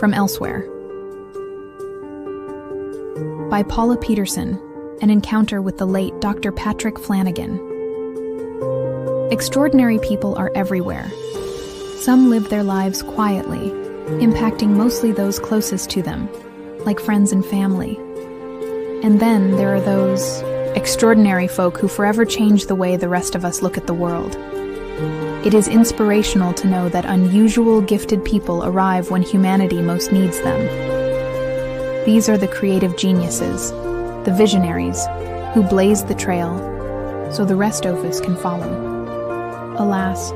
from elsewhere. By Paula Peterson, an encounter with the late Dr. Patrick Flanagan. Extraordinary people are everywhere. Some live their lives quietly, impacting mostly those closest to them, like friends and family. And then there are those extraordinary folk who forever change the way the rest of us look at the world. It is inspirational to know that unusual, gifted people arrive when humanity most needs them. These are the creative geniuses, the visionaries, who blaze the trail, so the rest of us can follow. Alas,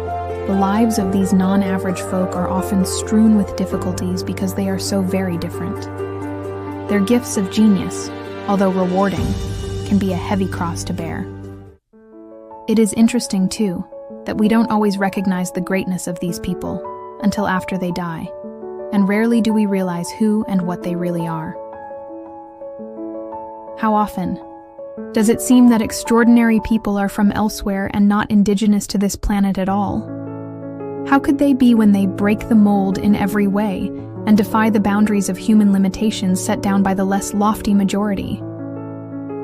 the lives of these non-average folk are often strewn with difficulties because they are so very different. Their gifts of genius, although rewarding, can be a heavy cross to bear. It is interesting, too, that we don't always recognize the greatness of these people until after they die, and rarely do we realize who and what they really are. How often does it seem that extraordinary people are from elsewhere and not indigenous to this planet at all? How could they be when they break the mold in every way and defy the boundaries of human limitations set down by the less lofty majority?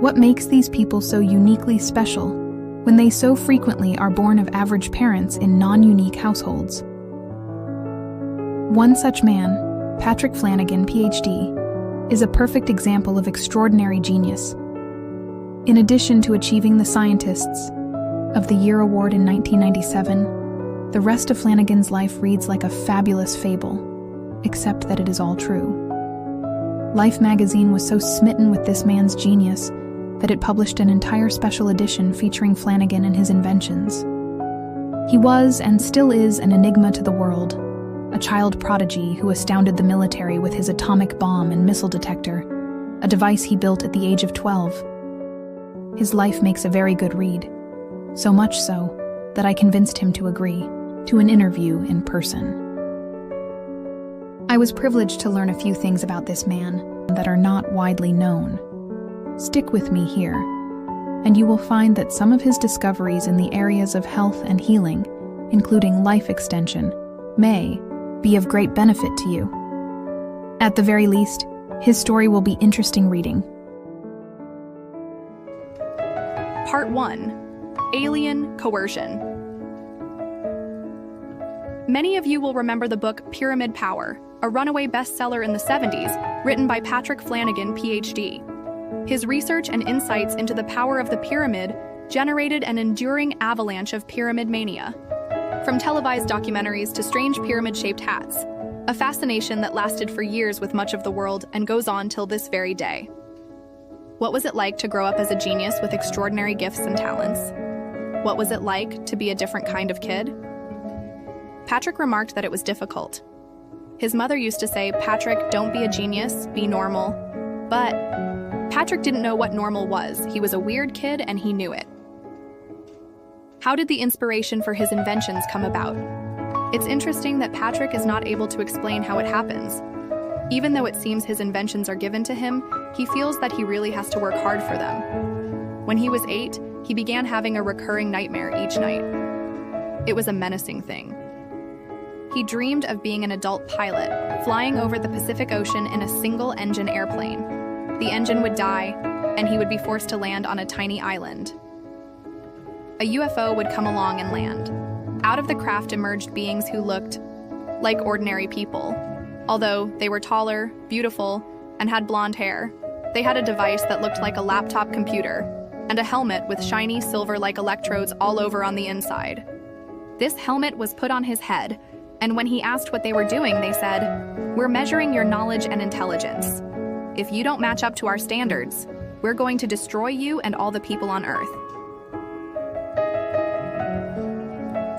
What makes these people so uniquely special when they so frequently are born of average parents in non-unique households? One such man, Patrick Flanagan, PhD, is a perfect example of extraordinary genius. In addition to achieving the Scientists of the Year award in 1997, the rest of Flanagan's life reads like a fabulous fable, except that it is all true. Life magazine was so smitten with this man's genius that it published an entire special edition featuring Flanagan and his inventions. He was, and still is, an enigma to the world, a child prodigy who astounded the military with his atomic bomb and missile detector, a device he built at the age of 12. His life makes a very good read, so much so that I convinced him to agree to an interview in person. I was privileged to learn a few things about this man that are not widely known. Stick with me here, and you will find that some of his discoveries in the areas of health and healing, including life extension, may be of great benefit to you. At the very least, his story will be interesting reading. Part 1. Alien Coercion. Many of you will remember the book Pyramid Power, a runaway bestseller in the 70s, written by Patrick Flanagan, PhD. His research and insights into the power of the pyramid generated an enduring avalanche of pyramid mania. From televised documentaries to strange pyramid-shaped hats, a fascination that lasted for years with much of the world and goes on till this very day. What was it like to grow up as a genius with extraordinary gifts and talents? What was it like to be a different kind of kid? Patrick remarked that it was difficult. His mother used to say, "Patrick, don't be a genius, be normal." But Patrick didn't know what normal was. He was a weird kid and he knew it. How did the inspiration for his inventions come about? It's interesting that Patrick is not able to explain how it happens. Even though it seems his inventions are given to him, he feels that he really has to work hard for them. When he was 8, he began having a recurring nightmare each night. It was a menacing thing. He dreamed of being an adult pilot, flying over the Pacific Ocean in a single-engine airplane. The engine would die, and he would be forced to land on a tiny island. A UFO would come along and land. Out of the craft emerged beings who looked like ordinary people. Although they were taller, beautiful, and had blonde hair, they had a device that looked like a laptop computer, and a helmet with shiny silver-like electrodes all over on the inside. This helmet was put on his head, and when he asked what they were doing, they said, "We're measuring your knowledge and intelligence. If you don't match up to our standards, we're going to destroy you and all the people on Earth."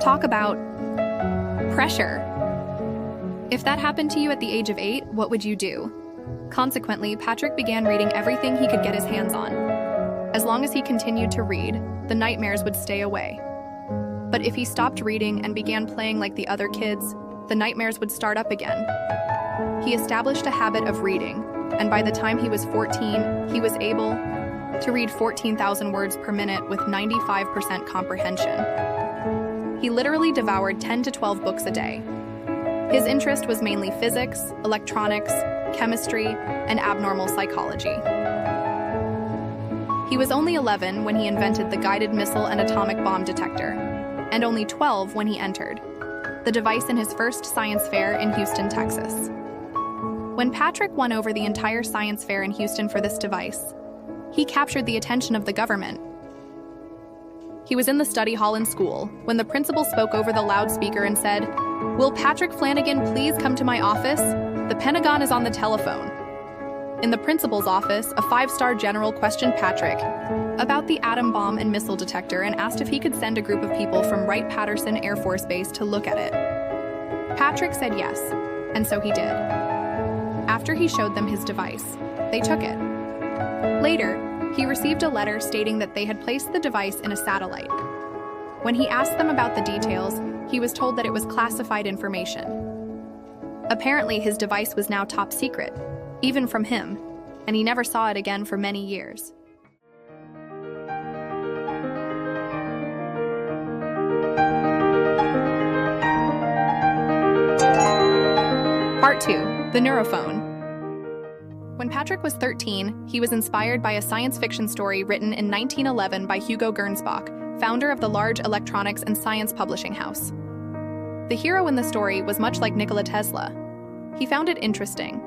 Talk about pressure. If that happened to you at the age of 8, what would you do? Consequently, Patrick began reading everything he could get his hands on. As long as he continued to read, the nightmares would stay away. But if he stopped reading and began playing like the other kids, the nightmares would start up again. He established a habit of reading, and by the time he was 14, he was able to read 14,000 words per minute with 95% comprehension. He literally devoured 10 to 12 books a day. His interest was mainly physics, electronics, chemistry, and abnormal psychology. He was only 11 when he invented the guided missile and atomic bomb detector, and only 12 when he entered the device in his first science fair in Houston, Texas. When Patrick won over the entire science fair in Houston for this device, he captured the attention of the government. He was in the study hall in school when the principal spoke over the loudspeaker and said, "Will Patrick Flanagan please come to my office? The Pentagon is on the telephone." In the principal's office, a 5-star general questioned Patrick about the atom bomb and missile detector and asked if he could send a group of people from Wright-Patterson Air Force Base to look at it. Patrick said yes, and so he did. After he showed them his device, they took it. Later, he received a letter stating that they had placed the device in a satellite. When he asked them about the details, he was told that it was classified information. Apparently, his device was now top secret, even from him, and he never saw it again for many years. Part 2. The Neurophone. When Patrick was 13, he was inspired by a science fiction story written in 1911 by Hugo Gernsback, founder of the large electronics and science publishing house. The hero in the story was much like Nikola Tesla. He found it interesting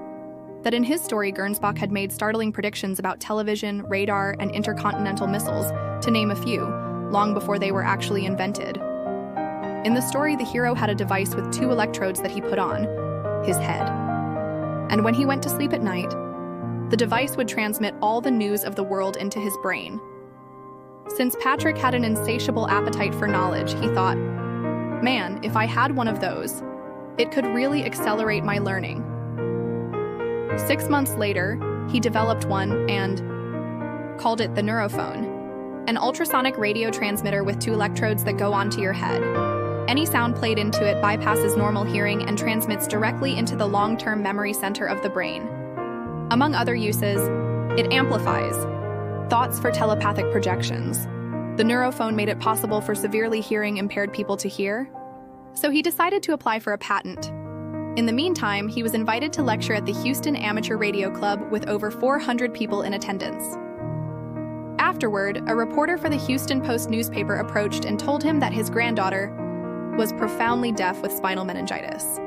that in his story, Gernsback had made startling predictions about television, radar, and intercontinental missiles, to name a few, long before they were actually invented. In the story, the hero had a device with 2 electrodes that he put on his head. And when he went to sleep at night, the device would transmit all the news of the world into his brain. Since Patrick had an insatiable appetite for knowledge, he thought, "Man, if I had one of those, it could really accelerate my learning." 6 months later, he developed one and called it the Neurophone, an ultrasonic radio transmitter with 2 electrodes that go onto your head. Any sound played into it bypasses normal hearing and transmits directly into the long-term memory center of the brain. Among other uses, it amplifies thoughts for telepathic projections. The Neurophone made it possible for severely hearing-impaired people to hear, so he decided to apply for a patent. In the meantime, he was invited to lecture at the Houston Amateur Radio Club with over 400 people in attendance. Afterward, a reporter for the Houston Post newspaper approached and told him that his granddaughter was profoundly deaf with spinal meningitis.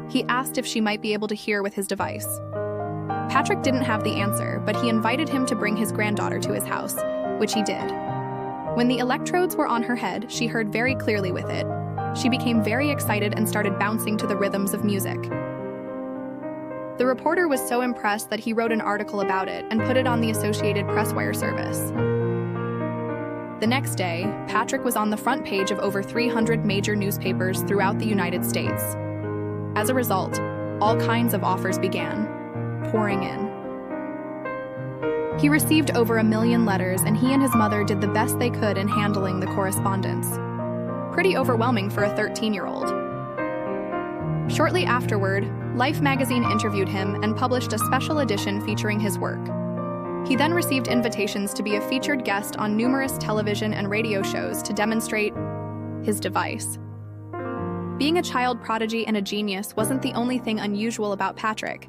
He asked if she might be able to hear with his device. Patrick didn't have the answer, but he invited him to bring his granddaughter to his house, which he did. When the electrodes were on her head, she heard very clearly with it. She became very excited and started bouncing to the rhythms of music. The reporter was so impressed that he wrote an article about it and put it on the Associated Press wire service. The next day, Patrick was on the front page of over 300 major newspapers throughout the United States. As a result, all kinds of offers began pouring in. He received over 1 million letters, and he and his mother did the best they could in handling the correspondence. Pretty overwhelming for a 13-year-old. Shortly afterward, Life magazine interviewed him and published a special edition featuring his work. He then received invitations to be a featured guest on numerous television and radio shows to demonstrate his device. Being a child prodigy and a genius wasn't the only thing unusual about Patrick.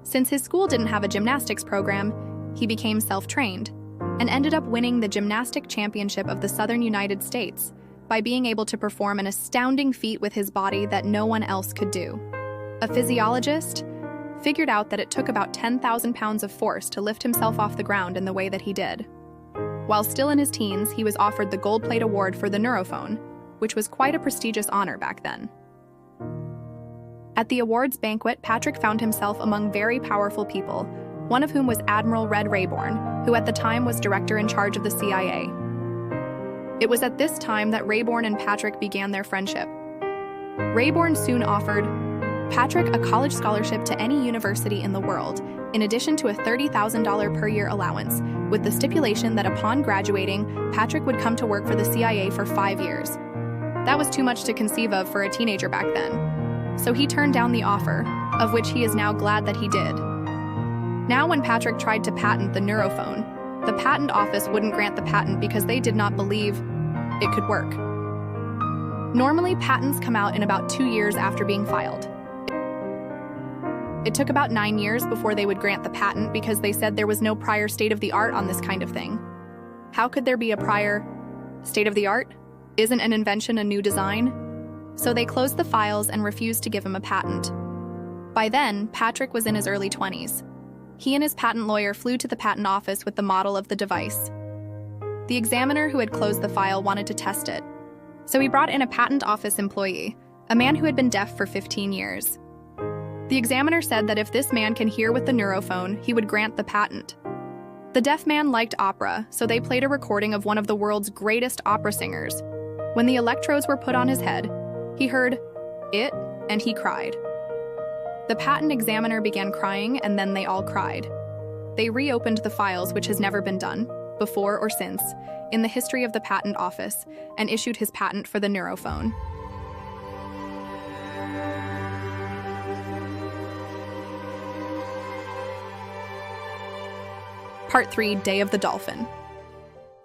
Since his school didn't have a gymnastics program, he became self-trained and ended up winning the gymnastic championship of the Southern United States by being able to perform an astounding feat with his body that no one else could do. A physiologist figured out that it took about 10,000 pounds of force to lift himself off the ground in the way that he did. While still in his teens, he was offered the Gold Plate Award for the Neurophone, which was quite a prestigious honor back then. At the awards banquet, Patrick found himself among very powerful people, one of whom was Admiral Red Rayborn, who at the time was director in charge of the CIA. It was at this time that Rayborn and Patrick began their friendship. Rayborn soon offered Patrick a college scholarship to any university in the world, in addition to a $30,000 per year allowance, with the stipulation that upon graduating, Patrick would come to work for the CIA for 5 years. That was too much to conceive of for a teenager back then. So he turned down the offer, of which he is now glad that he did. Now when Patrick tried to patent the Neurophone, the patent office wouldn't grant the patent because they did not believe it could work. Normally, patents come out in about 2 years after being filed. It took about 9 years before they would grant the patent because they said there was no prior state-of-the-art on this kind of thing. How could there be a prior state-of-the-art? Isn't an invention a new design? So they closed the files and refused to give him a patent. By then, Patrick was in his early 20s. He and his patent lawyer flew to the patent office with the model of the device. The examiner who had closed the file wanted to test it. So he brought in a patent office employee, a man who had been deaf for 15 years. The examiner said that if this man can hear with the neurophone, he would grant the patent. The deaf man liked opera, so they played a recording of one of the world's greatest opera singers. When the electrodes were put on his head, he heard it, and he cried. The patent examiner began crying, and then they all cried. They reopened the files, which has never been done, before or since, in the history of the patent office, and issued his patent for the neurophone. Part 3, Day of the Dolphin.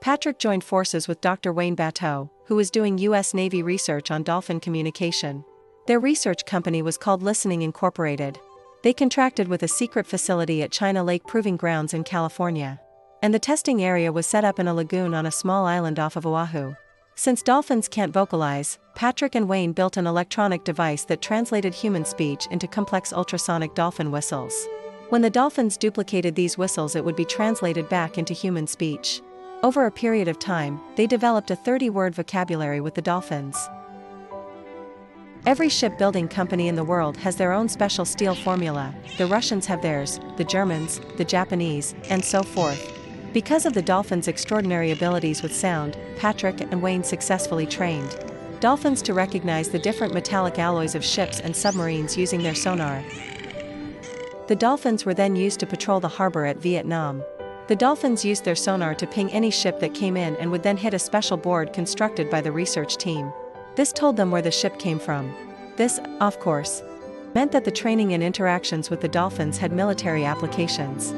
Patrick joined forces with Dr. Wayne Bateau, who was doing U.S. Navy research on dolphin communication. Their research company was called Listening Incorporated. They contracted with a secret facility at China Lake Proving Grounds in California. And the testing area was set up in a lagoon on a small island off of Oahu. Since dolphins can't vocalize, Patrick and Wayne built an electronic device that translated human speech into complex ultrasonic dolphin whistles. When the dolphins duplicated these whistles, it would be translated back into human speech. Over a period of time, they developed a 30-word vocabulary with the dolphins. Every shipbuilding company in the world has their own special steel formula. The Russians have theirs, the Germans, the Japanese, and so forth. Because of the dolphins' extraordinary abilities with sound, Patrick and Wayne successfully trained dolphins to recognize the different metallic alloys of ships and submarines using their sonar. The dolphins were then used to patrol the harbor at Vietnam. The dolphins used their sonar to ping any ship that came in and would then hit a special board constructed by the research team. This told them where the ship came from. This, of course, meant that the training and interactions with the dolphins had military applications.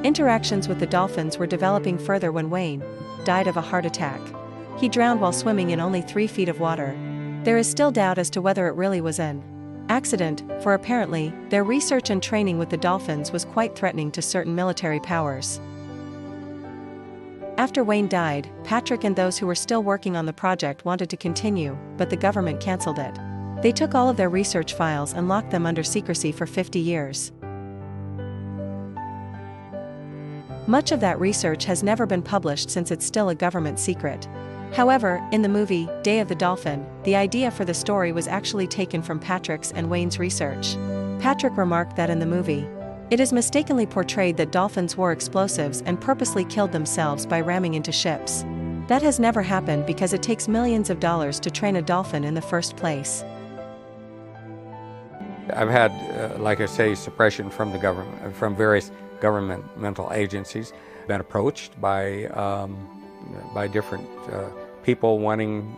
Interactions with the dolphins were developing further when Wayne died of a heart attack. He drowned while swimming in only 3 feet of water. There is still doubt as to whether it really was an accident, for apparently, their research and training with the dolphins was quite threatening to certain military powers. After Wayne died, Patrick and those who were still working on the project wanted to continue, but the government cancelled it. They took all of their research files and locked them under secrecy for 50 years. Much of that research has never been published since it's still a government secret. However, in the movie, Day of the Dolphin, the idea for the story was actually taken from Patrick's and Wayne's research. Patrick remarked that in the movie, it is mistakenly portrayed that dolphins wore explosives and purposely killed themselves by ramming into ships. That has never happened because it takes millions of dollars to train a dolphin in the first place. I've had, like I say, suppression from the government, from various governmental agencies. Been approached by different people wanting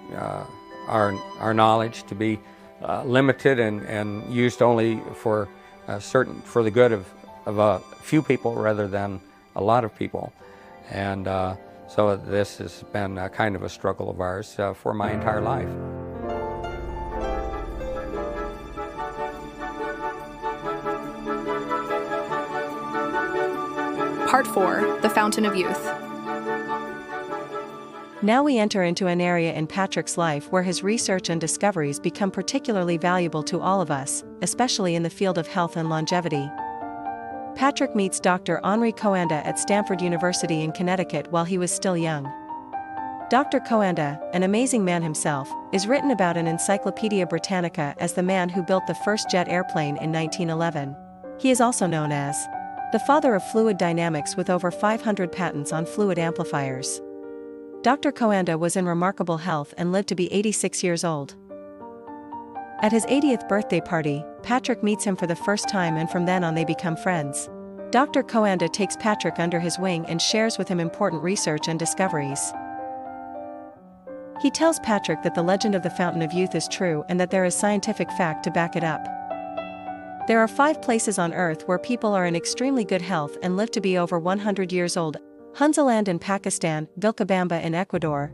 our knowledge to be limited and used only for for the good of a few people rather than a lot of people. And so this has been kind of a struggle of ours for my entire life. Part 4, The Fountain of Youth. Now we enter into an area in Patrick's life where his research and discoveries become particularly valuable to all of us, especially in the field of health and longevity. Patrick meets Dr. Henri Coanda at Stanford University in Connecticut while he was still young. Dr. Coanda, an amazing man himself, is written about in Encyclopedia Britannica as the man who built the first jet airplane in 1911. He is also known as the father of fluid dynamics with over 500 patents on fluid amplifiers. Dr. Coanda was in remarkable health and lived to be 86 years old. At his 80th birthday party, Patrick meets him for the first time, and from then on they become friends. Dr. Coanda takes Patrick under his wing and shares with him important research and discoveries. He tells Patrick that the legend of the Fountain of Youth is true and that there is scientific fact to back it up. There are 5 places on Earth where people are in extremely good health and live to be over 100 years old: Hunzaland in Pakistan, Vilcabamba in Ecuador,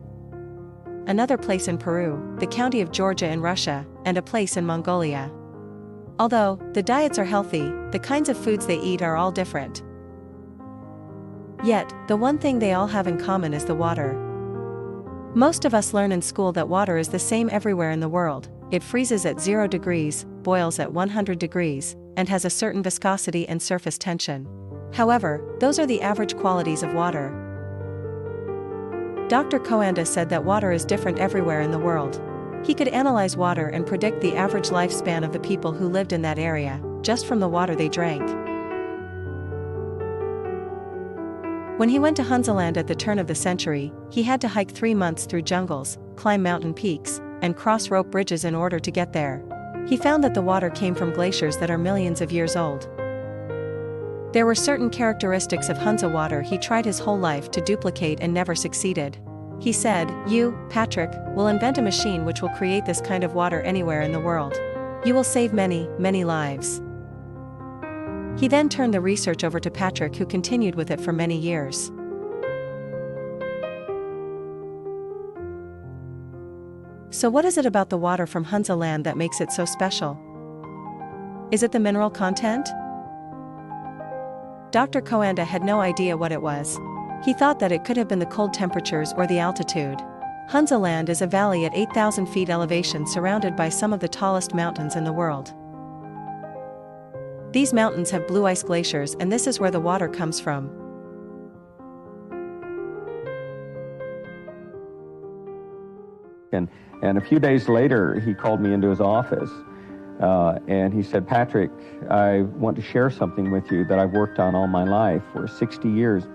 another place in Peru, the county of Georgia in Russia, and a place in Mongolia. Although the diets are healthy, the kinds of foods they eat are all different. Yet, the one thing they all have in common is the water. Most of us learn in school that water is the same everywhere in the world. It freezes at 0 degrees, boils at 100 degrees, and has a certain viscosity and surface tension. However, those are the average qualities of water. Dr. Coanda said that water is different everywhere in the world. He could analyze water and predict the average lifespan of the people who lived in that area, just from the water they drank. When he went to Hunzaland at the turn of the century, he had to hike 3 months through jungles, climb mountain peaks, and cross rope bridges in order to get there. He found that the water came from glaciers that are millions of years old. There were certain characteristics of Hunza water he tried his whole life to duplicate and never succeeded. He said, "You, Patrick, will invent a machine which will create this kind of water anywhere in the world. You will save many, many lives." He then turned the research over to Patrick, who continued with it for many years. So what is it about the water from Hunza land that makes it so special? Is it the mineral content? Dr. Coanda had no idea what it was. He thought that it could have been the cold temperatures or the altitude. Hunza land is a valley at 8,000 feet elevation surrounded by some of the tallest mountains in the world. These mountains have blue ice glaciers, and this is where the water comes from. And a few days later, he called me into his office, and he said, "Patrick, I want to share something with you that I've worked on all my life for 60 years.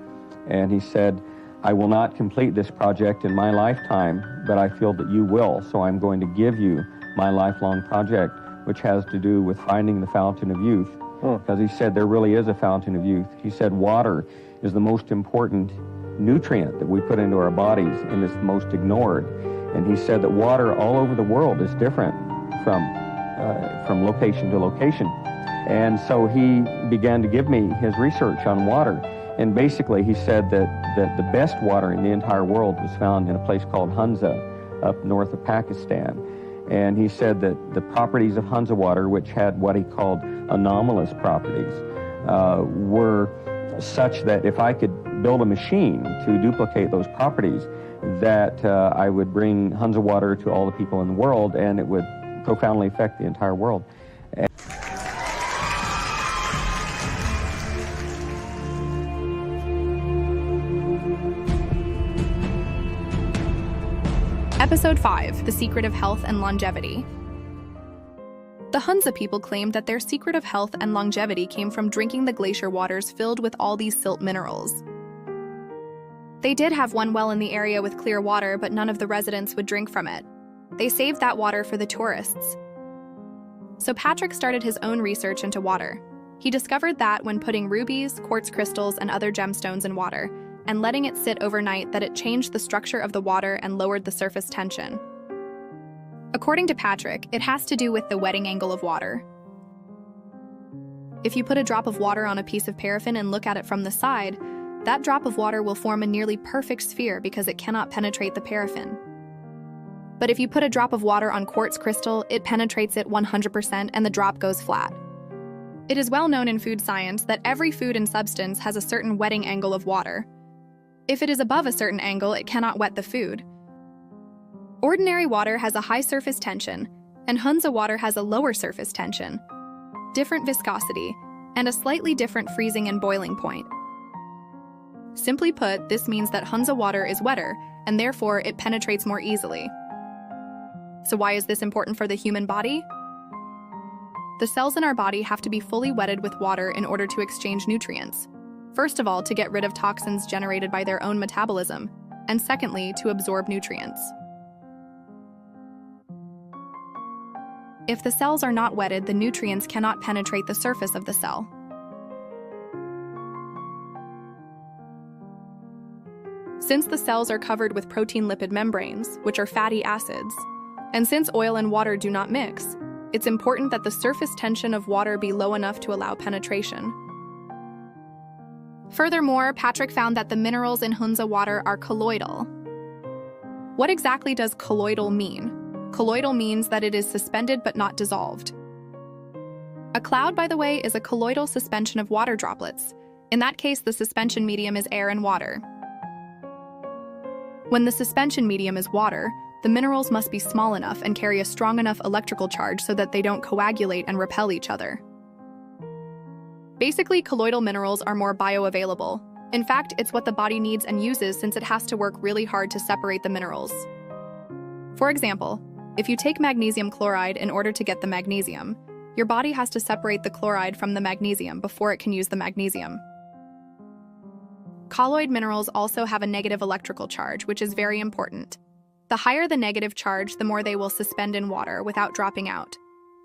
And he said, "I will not complete this project in my lifetime, but I feel that you will. So I'm going to give you my lifelong project, which has to do with finding the fountain of youth." Because he said there really is a fountain of youth. He said water is the most important nutrient that we put into our bodies, and it's the most ignored. And he said that water all over the world is different from location to location. And so he began to give me his research on water. And basically he said that the best water in the entire world was found in a place called Hunza, up north of Pakistan. And he said that the properties of Hunza water, which had what he called anomalous properties, were such that if I could build a machine to duplicate those properties, that I would bring Hunza water to all the people in the world, and it would profoundly affect the entire world. Episode 5, The Secret of Health and Longevity. The Hunza people claimed that their secret of health and longevity came from drinking the glacier waters filled with all these silt minerals. They did have one well in the area with clear water, but none of the residents would drink from it. They saved that water for the tourists. So Patrick started his own research into water. He discovered that when putting rubies, quartz crystals, and other gemstones in water, and letting it sit overnight, that it changed the structure of the water and lowered the surface tension. According to Patrick, it has to do with the wetting angle of water. If you put a drop of water on a piece of paraffin and look at it from the side, that drop of water will form a nearly perfect sphere because it cannot penetrate the paraffin. But if you put a drop of water on quartz crystal, it penetrates it 100% and the drop goes flat. It is well known in food science that every food and substance has a certain wetting angle of water. If it is above a certain angle, it cannot wet the food. Ordinary water has a high surface tension, and Hunza water has a lower surface tension, different viscosity, and a slightly different freezing and boiling point. Simply put, this means that Hunza water is wetter, and therefore it penetrates more easily. So why is this important for the human body? The cells in our body have to be fully wetted with water in order to exchange nutrients. First of all, to get rid of toxins generated by their own metabolism, and secondly, to absorb nutrients. If the cells are not wetted, the nutrients cannot penetrate the surface of the cell. Since the cells are covered with protein-lipid membranes, which are fatty acids, and since oil and water do not mix, it's important that the surface tension of water be low enough to allow penetration. Furthermore, Patrick found that the minerals in Hunza water are colloidal. What exactly does colloidal mean? Colloidal means that it is suspended but not dissolved. A cloud, by the way, is a colloidal suspension of water droplets. In that case, the suspension medium is air and water. When the suspension medium is water, the minerals must be small enough and carry a strong enough electrical charge so that they don't coagulate and repel each other. Basically, colloidal minerals are more bioavailable. In fact, it's what the body needs and uses since it has to work really hard to separate the minerals. For example, if you take magnesium chloride in order to get the magnesium, your body has to separate the chloride from the magnesium before it can use the magnesium. Colloid minerals also have a negative electrical charge, which is very important. The higher the negative charge, the more they will suspend in water without dropping out.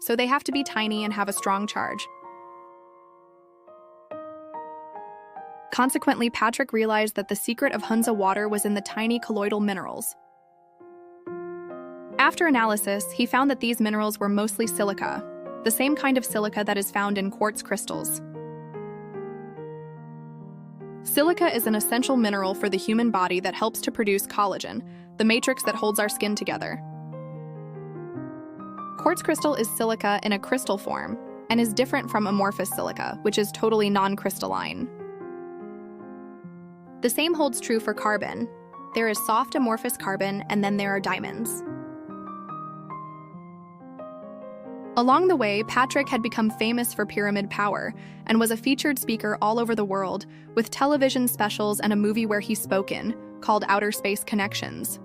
So they have to be tiny and have a strong charge. Consequently, Patrick realized that the secret of Hunza water was in the tiny colloidal minerals. After analysis, he found that these minerals were mostly silica, the same kind of silica that is found in quartz crystals. Silica is an essential mineral for the human body that helps to produce collagen, the matrix that holds our skin together. Quartz crystal is silica in a crystal form and is different from amorphous silica, which is totally non-crystalline. The same holds true for carbon. There is soft amorphous carbon, and then there are diamonds. Along the way, Patrick had become famous for pyramid power and was a featured speaker all over the world, with television specials and a movie where he spoke in, called Outer Space Connections.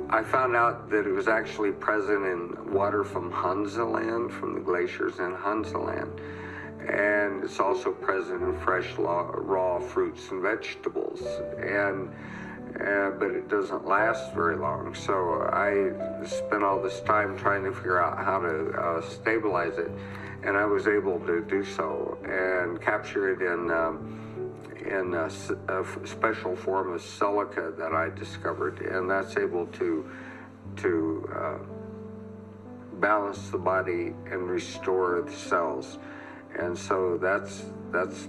I found out that it was actually present in water from Hunza land, from the glaciers in Hunza land. And it's also present in fresh raw fruits and vegetables. But it doesn't last very long. So I spent all this time trying to figure out how to stabilize it. And I was able to do so and capture it in a special form of silica that I discovered, and that's able to balance the body and restore the cells. And so that's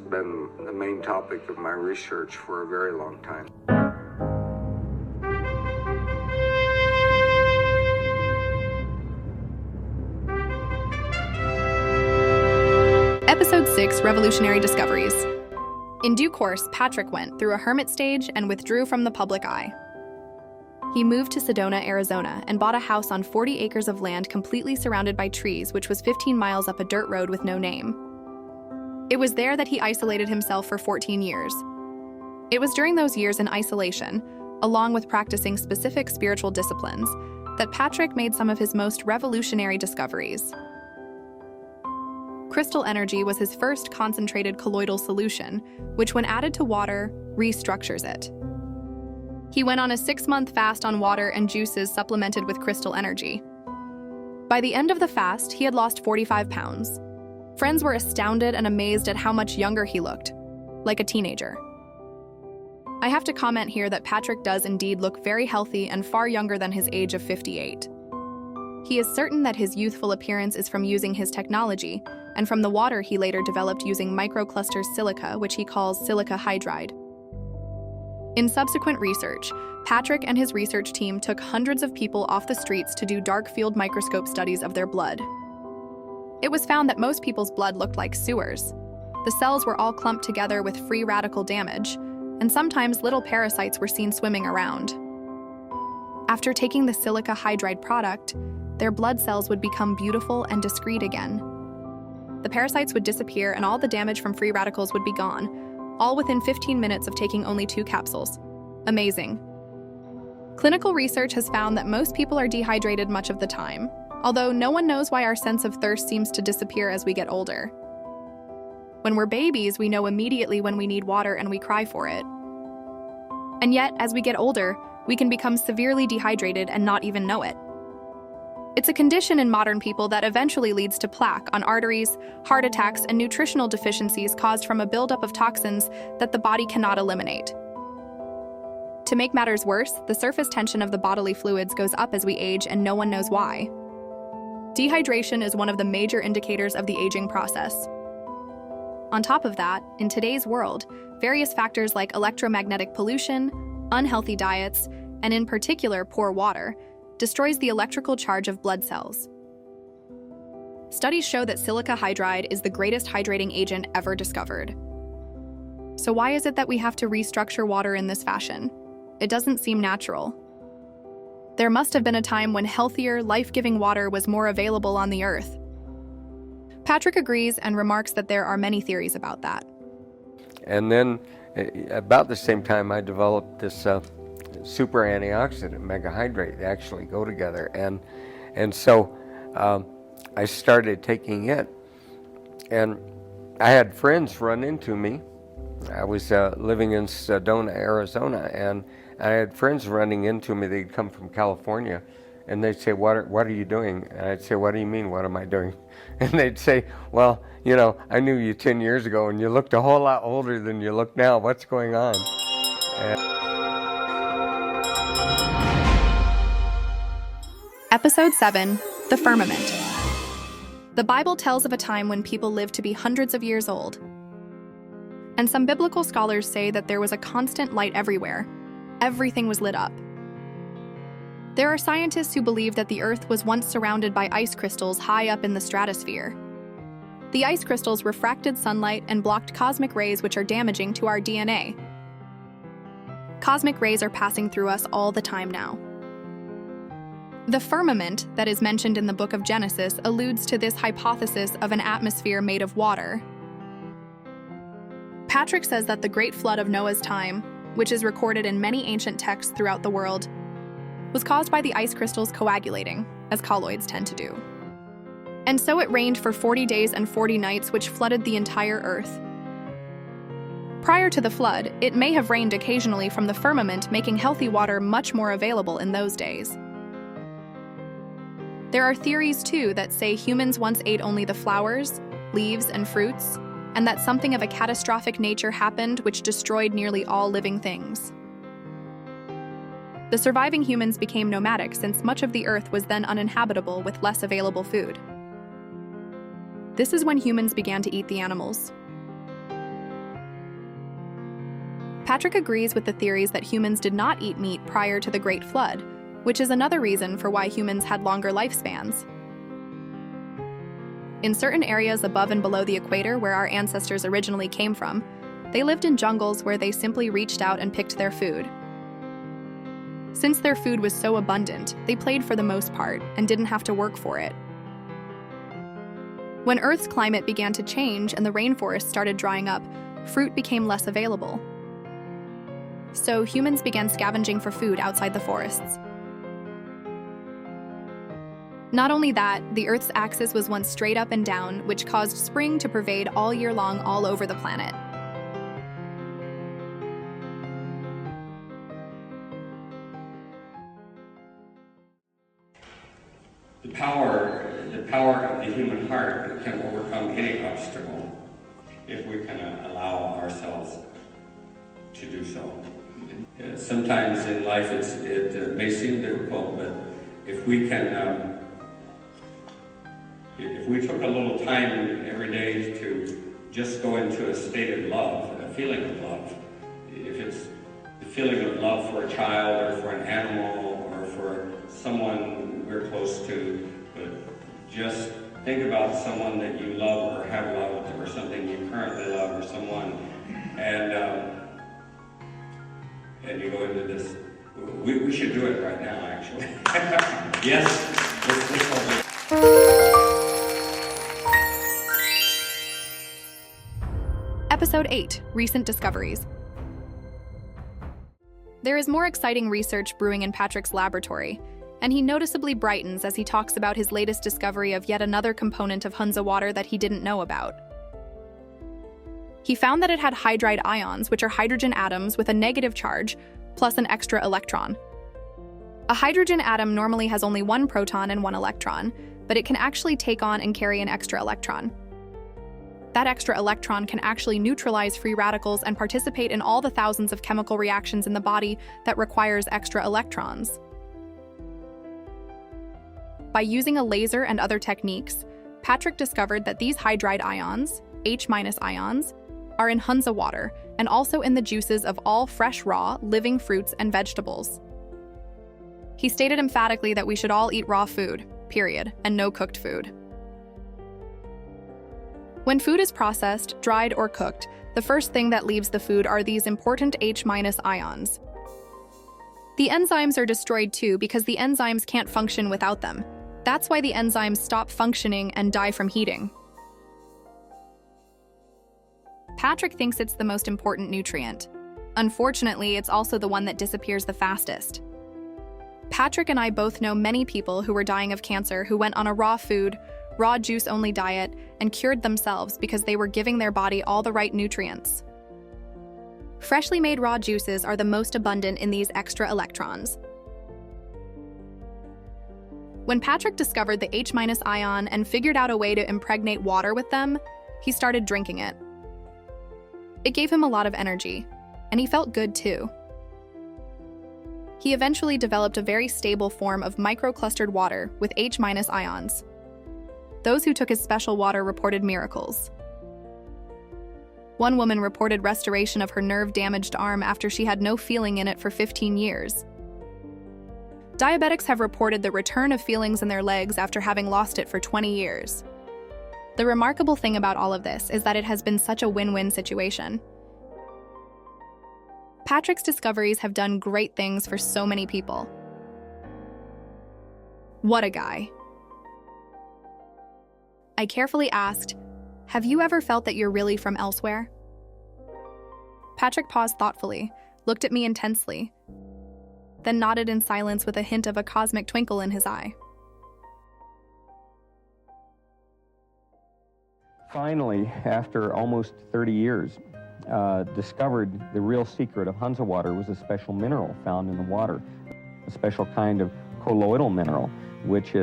been the main topic of my research for a very long time. Episode 6, Revolutionary Discoveries. In due course, Patrick went through a hermit stage and withdrew from the public eye. He moved to Sedona, Arizona, and bought a house on 40 acres of land completely surrounded by trees, which was 15 miles up a dirt road with no name. It was there that he isolated himself for 14 years. It was during those years in isolation, along with practicing specific spiritual disciplines, that Patrick made some of his most revolutionary discoveries. Crystal energy was his first concentrated colloidal solution, which when added to water, restructures it. He went on a 6-month fast on water and juices supplemented with crystal energy. By the end of the fast, he had lost 45 pounds. Friends were astounded and amazed at how much younger he looked, like a teenager. I have to comment here that Patrick does indeed look very healthy and far younger than his age of 58. He is certain that his youthful appearance is from using his technology, and from the water he later developed using microcluster silica, which he calls silica hydride. In subsequent research, Patrick and his research team took hundreds of people off the streets to do dark field microscope studies of their blood. It was found that most people's blood looked like sewers. The cells were all clumped together with free radical damage, and sometimes little parasites were seen swimming around. After taking the silica hydride product, their blood cells would become beautiful and discreet again. The parasites would disappear and all the damage from free radicals would be gone, all within 15 minutes of taking only 2 capsules. Amazing. Clinical research has found that most people are dehydrated much of the time, although no one knows why our sense of thirst seems to disappear as we get older. When we're babies, we know immediately when we need water and we cry for it. And yet, as we get older, we can become severely dehydrated and not even know it. It's a condition in modern people that eventually leads to plaque on arteries, heart attacks, and nutritional deficiencies caused from a buildup of toxins that the body cannot eliminate. To make matters worse, the surface tension of the bodily fluids goes up as we age and no one knows why. Dehydration is one of the major indicators of the aging process. On top of that, in today's world, various factors like electromagnetic pollution, unhealthy diets, and in particular poor water, destroys the electrical charge of blood cells. Studies show that silica hydride is the greatest hydrating agent ever discovered. So why is it that we have to restructure water in this fashion? It doesn't seem natural. There must have been a time when healthier, life-giving water was more available on the earth. Patrick agrees and remarks that there are many theories about that. And then, about the same time, I developed this super antioxidant, megahydrate. They actually go together. And so I started taking it. And I had friends run into me. I was living in Sedona, Arizona, and I had friends running into me. They'd come from California, and they'd say, what are you doing? And I'd say, what do you mean, what am I doing? And they'd say, well, you know, I knew you 10 years ago, and you looked a whole lot older than you look now. What's going on? Episode 7, The Firmament. The Bible tells of a time when people lived to be hundreds of years old. And some biblical scholars say that there was a constant light everywhere. Everything was lit up. There are scientists who believe that the Earth was once surrounded by ice crystals high up in the stratosphere. The ice crystals refracted sunlight and blocked cosmic rays which are damaging to our DNA. Cosmic rays are passing through us all the time now. The firmament that is mentioned in the book of Genesis alludes to this hypothesis of an atmosphere made of water. Patrick says that the Great Flood of Noah's time, which is recorded in many ancient texts throughout the world, was caused by the ice crystals coagulating, as colloids tend to do. And so it rained for 40 days and 40 nights, which flooded the entire earth. Prior to the flood, it may have rained occasionally from the firmament, making healthy water much more available in those days. There are theories, too, that say humans once ate only the flowers, leaves, and fruits, and that something of a catastrophic nature happened which destroyed nearly all living things. The surviving humans became nomadic since much of the earth was then uninhabitable with less available food. This is when humans began to eat the animals. Patrick agrees with the theories that humans did not eat meat prior to the Great Flood, which is another reason for why humans had longer lifespans. In certain areas above and below the equator where our ancestors originally came from, they lived in jungles where they simply reached out and picked their food. Since their food was so abundant, they played for the most part and didn't have to work for it. When Earth's climate began to change and the rainforest started drying up, fruit became less available. So humans began scavenging for food outside the forests. Not only that, the Earth's axis was once straight up and down, which caused spring to pervade all year long all over the planet. The power of the human heart can overcome any obstacle if we can allow ourselves to do so. Sometimes in life it may seem difficult, but if we can, if we took a little time every day to just go into a state of love, a feeling of love, if it's the feeling of love for a child or for an animal or for someone we're close to, but just think about someone that you love or have loved or something you currently love or someone, and you go into this. We should do it right now, actually. Yes, let's hold it. Episode 8, Recent Discoveries. There is more exciting research brewing in Patrick's laboratory, and he noticeably brightens as he talks about his latest discovery of yet another component of Hunza water that he didn't know about. He found that it had hydride ions, which are hydrogen atoms with a negative charge, plus an extra electron. A hydrogen atom normally has only one proton and one electron, but it can actually take on and carry an extra electron. That extra electron can actually neutralize free radicals and participate in all the thousands of chemical reactions in the body that requires extra electrons. By using a laser and other techniques, Patrick discovered that these hydride ions, H- ions, are in Hunza water and also in the juices of all fresh raw, living fruits and vegetables. He stated emphatically that we should all eat raw food, period, and no cooked food. When food is processed, dried, or cooked, the first thing that leaves the food are these important H- ions. The enzymes are destroyed too because the enzymes can't function without them. That's why the enzymes stop functioning and die from heating. Patrick thinks it's the most important nutrient. Unfortunately, it's also the one that disappears the fastest. Patrick and I both know many people who were dying of cancer who went on a raw food, raw juice-only diet, and cured themselves because they were giving their body all the right nutrients. Freshly made raw juices are the most abundant in these extra electrons. When Patrick discovered the H- ion and figured out a way to impregnate water with them, he started drinking it. It gave him a lot of energy, and he felt good too. He eventually developed a very stable form of microclustered water with H- ions. Those who took his special water reported miracles. One woman reported restoration of her nerve-damaged arm after she had no feeling in it for 15 years. Diabetics have reported the return of feelings in their legs after having lost it for 20 years. The remarkable thing about all of this is that it has been such a win-win situation. Patrick's discoveries have done great things for so many people. What a guy. I carefully asked, "Have you ever felt that you're really from elsewhere?" Patrick paused thoughtfully, looked at me intensely, then nodded in silence with a hint of a cosmic twinkle in his eye. Finally, after almost 30 years, discovered the real secret of Hunza water was a special mineral found in the water, a special kind of colloidal mineral, which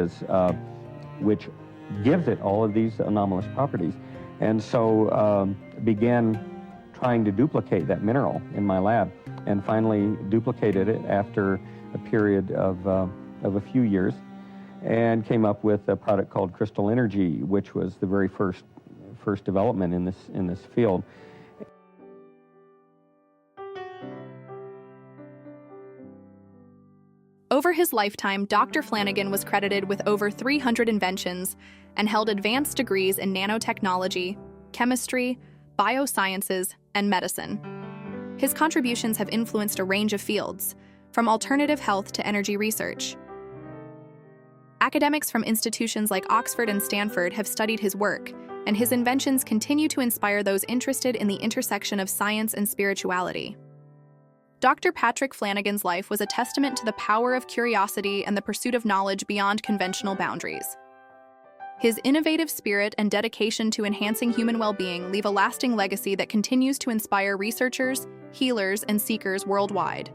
gives it all of these anomalous properties. And so began trying to duplicate that mineral in my lab, and finally duplicated it after a period of a few years, and came up with a product called Crystal Energy, which was the very first development in this field. Over his lifetime, Dr. Flanagan was credited with over 300 inventions and held advanced degrees in nanotechnology, chemistry, biosciences, and medicine. His contributions have influenced a range of fields, from alternative health to energy research. Academics from institutions like Oxford and Stanford have studied his work, and his inventions continue to inspire those interested in the intersection of science and spirituality. Dr. Patrick Flanagan's life was a testament to the power of curiosity and the pursuit of knowledge beyond conventional boundaries. His innovative spirit and dedication to enhancing human well-being leave a lasting legacy that continues to inspire researchers, healers, and seekers worldwide.